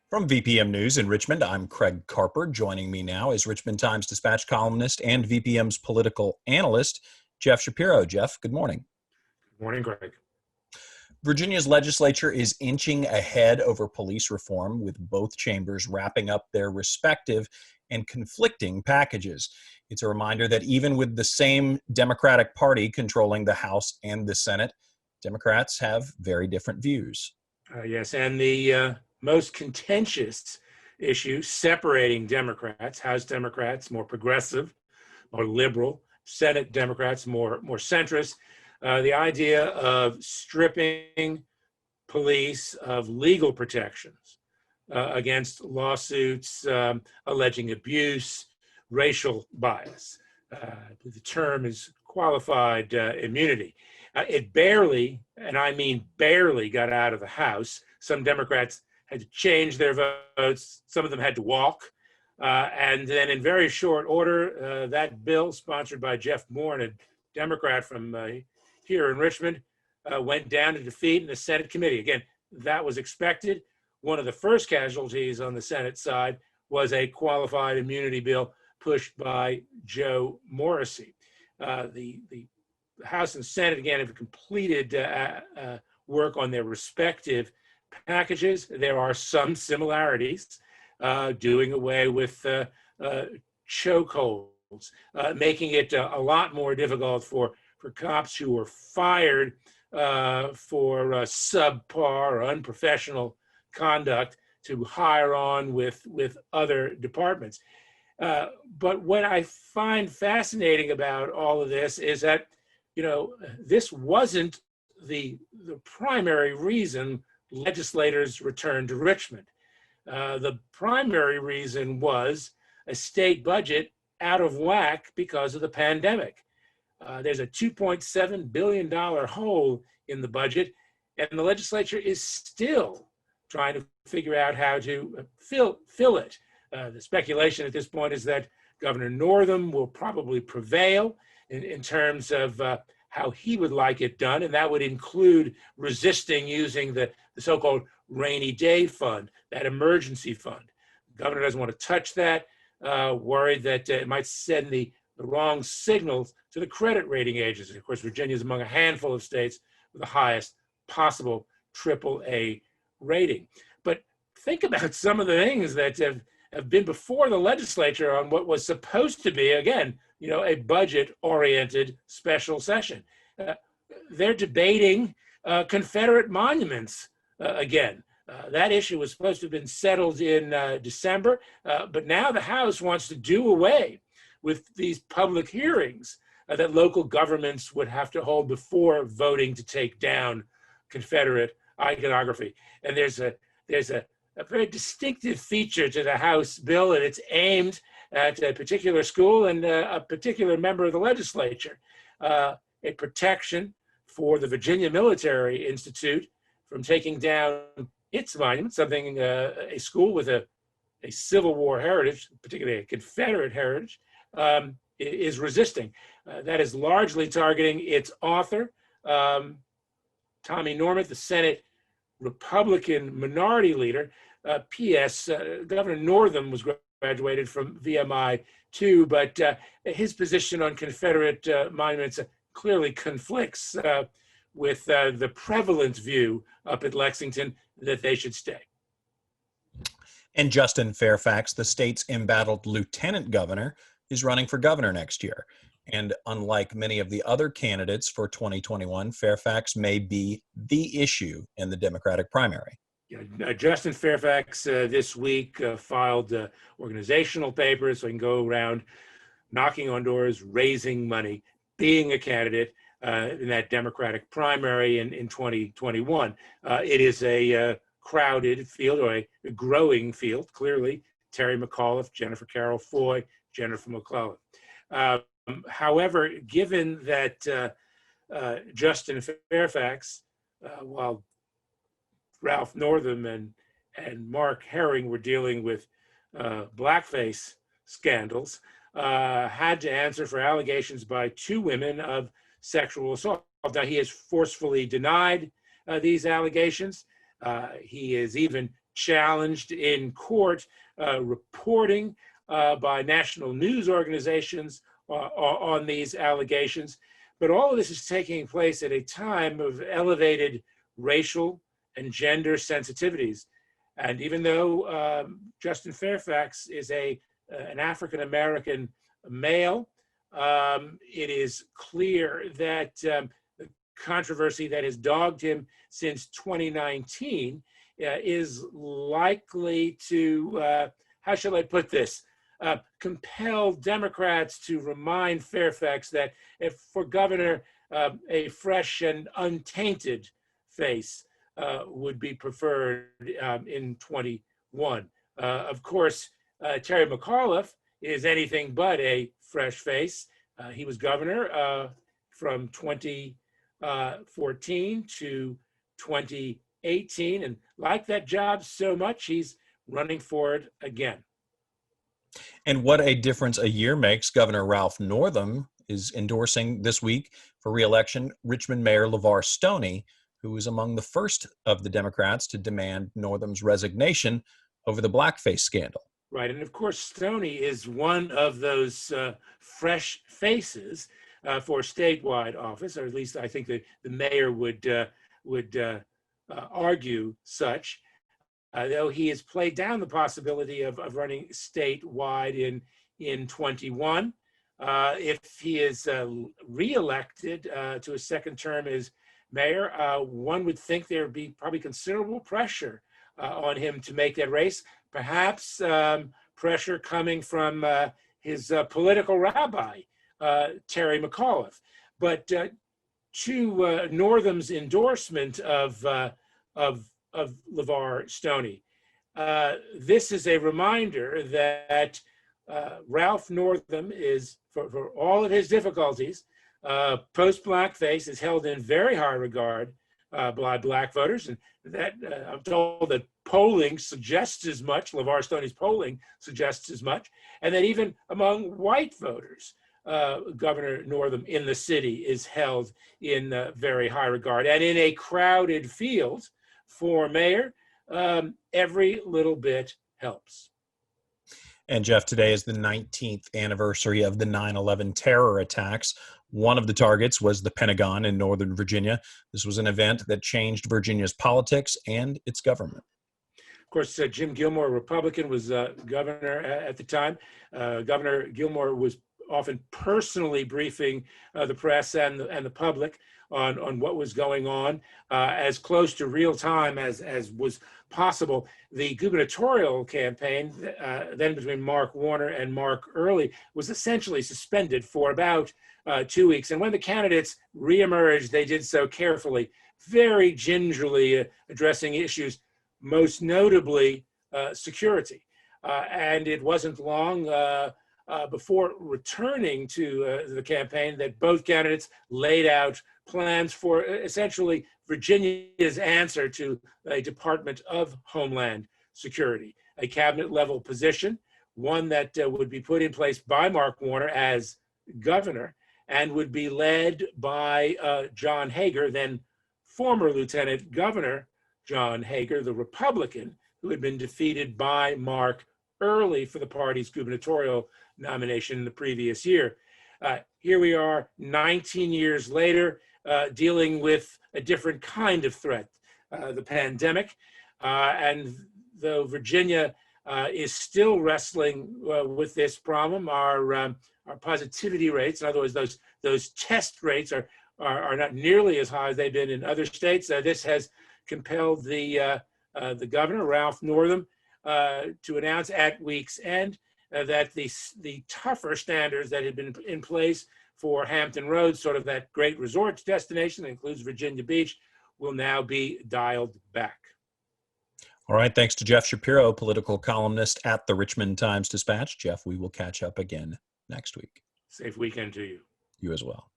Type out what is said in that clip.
From VPM News in Richmond, I'm Craig Carper. Joining me now is Richmond Times-Dispatch columnist and VPM's political analyst, Jeff Shapeiro. Jeff, good morning. Good morning, Greg. Virginia's legislature is inching ahead over police reform, with both chambers wrapping up their respective and conflicting packages. It's a reminder that even with the same Democratic Party controlling the House and the Senate, Democrats have very different views. Yes, and the most contentious issue separating Democrats, House Democrats, more progressive, more liberal, Senate Democrats, more centrist, the idea of stripping police of legal protections against lawsuits alleging abuse, racial bias. The term is qualified immunity. It barely, and I mean barely, got out of the House. Some Democrats had to change their votes. Some of them had to walk. And then in very short order, that bill, sponsored by Jeff Moore, a Democrat from here in Richmond, went down to defeat in the Senate committee. Again, that was expected. One of the first casualties on the Senate side was a qualified immunity bill pushed by Joe Morrissey. The House and Senate, again, have completed work on their respective packages. There are some similarities, doing away with chokeholds, making it a lot more difficult for cops who were fired for subpar or unprofessional conduct to hire on with other departments. But what I find fascinating about all of this is that, this wasn't the primary reason legislators returned to Richmond. The primary reason was a state budget out of whack because of the pandemic. There's a $2.7 billion hole in the budget, and the legislature is still trying to figure out how to fill it. The speculation at this point is that Governor Northam will probably prevail in terms of how he would like it done, and that would include resisting using the so-called rainy day fund, that emergency fund. The governor doesn't want to touch that, worried that it might send the wrong signals to the credit rating agencies. Of course, Virginia is among a handful of states with the highest possible AAA rating. But think about some of the things that have been before the legislature on what was supposed to be, again, a budget-oriented special session. They're debating Confederate monuments again. That issue was supposed to have been settled in December, but now the House wants to do away with these public hearings that local governments would have to hold before voting to take down Confederate iconography. And there's a very distinctive feature to the House bill, and it's aimed at a particular school and a particular member of the legislature. A protection for the Virginia Military Institute from taking down its monument, something a school with a Civil War heritage, particularly a Confederate heritage, is resisting. That is largely targeting its author, Tommy Northam, the Senate Republican minority leader. P.S. Governor Northam was graduated from VMI too, but his position on Confederate monuments clearly conflicts with the prevalent view up at Lexington that they should stay. And Justin Fairfax, the state's embattled lieutenant governor, is running for governor next year. And unlike many of the other candidates for 2021, Fairfax may be the issue in the Democratic primary. Yeah, Justin Fairfax this week filed organizational papers so he can go around knocking on doors, raising money, being a candidate in that Democratic primary in 2021. It is a crowded field, or a growing field, clearly. Terry McAuliffe, Jennifer Carroll Foy, Jennifer McClellan. However, given that Justin Fairfax, while Ralph Northam and Mark Herring were dealing with blackface scandals, had to answer for allegations by two women of sexual assault. Now, he has forcefully denied these allegations. He is even challenged in court, reporting by national news organizations on these allegations. But all of this is taking place at a time of elevated racial and gender sensitivities. And even though Justin Fairfax is an African-American male, it is clear that the controversy that has dogged him since 2019 is likely to, how shall I put this, compel Democrats to remind Fairfax that if for governor, a fresh and untainted face would be preferred in 21. Of course, Terry McAuliffe is anything but a fresh face. He was governor from 2014 to 2018, and liked that job so much, he's running for it again. And what a difference a year makes. Governor Ralph Northam is endorsing this week for re-election Richmond Mayor LeVar Stoney, who was among the first of the Democrats to demand Northam's resignation over the blackface scandal. Right, and of course, Stoney is one of those fresh faces for statewide office, or at least I think the mayor would argue such. Though he has played down the possibility of running statewide in 21. If he is reelected to a second term as mayor, one would think there would be probably considerable pressure on him to make that race, perhaps pressure coming from his political rabbi, Terry McAuliffe. But to Northam's endorsement of LeVar Stoney, this is a reminder that Ralph Northam is, for all of his difficulties, post-blackface is held in very high regard by black voters, and that I'm told that polling suggests as much. LeVar Stoney's polling suggests as much, and that even among white voters, Governor Northam in the city is held in very high regard. And in a crowded field for mayor, every little bit helps. And Jeff, today is the 19th anniversary of the 9/11 terror attacks. One of the targets was the Pentagon in Northern Virginia. This was an event that changed Virginia's politics and its government. Of course, Jim Gilmore, a Republican, was governor at the time. Governor Gilmore was often personally briefing the press and the public on what was going on as close to real time as was possible. The gubernatorial campaign, then between Mark Warner and Mark Earley, was essentially suspended for about 2 weeks. And when the candidates reemerged, they did so carefully, very gingerly addressing issues, most notably security. And it wasn't long before returning to the campaign that both candidates laid out plans for essentially Virginia's answer to a Department of Homeland Security, a cabinet level position, one that would be put in place by Mark Warner as governor and would be led by John Hager, then former Lieutenant Governor John Hager, the Republican, who had been defeated by Mark Earley for the party's gubernatorial nomination in the previous year. Here we are 19 years later, dealing with a different kind of threat, the pandemic. And though Virginia is still wrestling with this problem, our positivity rates, in other words, those test rates are not nearly as high as they've been in other states. This has compelled the governor, Ralph Northam, to announce at week's end that the tougher standards that had been in place for Hampton Roads, sort of that great resort destination that includes Virginia Beach, will now be dialed back. All right. Thanks to Jeff Shapeiro, political columnist at the Richmond Times-Dispatch. Jeff, we will catch up again next week. Safe weekend to you. You as well.